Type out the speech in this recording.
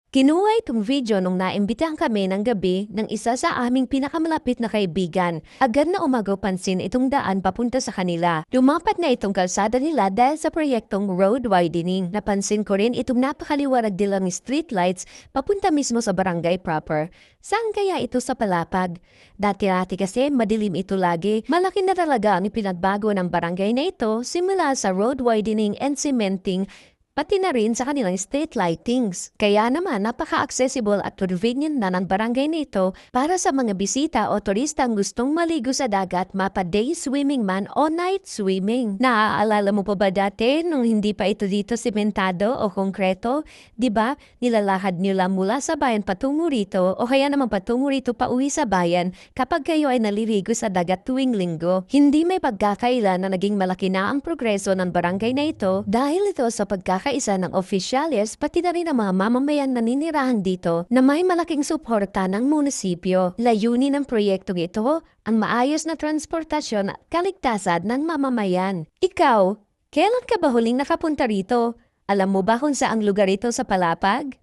Kinuha itong video nung naimbitahan kami ng gabi ng isa sa aming pinakamalapit na kaibigan. Agad na umagaw pansin itong daan papunta sa kanila. Lumapat na itong kalsada nila dahil sa proyektong road widening. Napansin ko rin itong napakaliwanag nilang street lights papunta mismo sa barangay proper. Saan kaya ito sa Palapag? Dati-dati kasi madilim ito lagi. Malaki na talaga ang pinagbago ng barangay na ito simula sa road widening and cementing pati na rin sa kanilang street lightings. Kaya naman napaka-accessible at convenient na ng barangay nito para sa mga bisita o turistang gustong maligo sa dagat mapa-day swimming man o night swimming. Naaalala mo pa ba dati nung hindi pa ito dito sementado o konkreto? Diba nilalakad nyo lang mula sa bayan patungo rito o kaya naman patungo rito pa uwi sa bayan kapag kayo ay naliligo sa dagat tuwing linggo. Hindi may pagkakaila na naging malaki na ang progreso ng barangay na ito dahil ito sa pagkakaila ng opisyales pati na rin ang mga mamamayan na ninirahan dito na may malaking suporta ng munisipyo. Layunin ng proyektong ito ang maayos na transportasyon at kaligtasan ng mamamayan. Ikaw, kailan ka ba huling nakapunta rito? Alam mo ba kung saang lugar ito sa Palapag?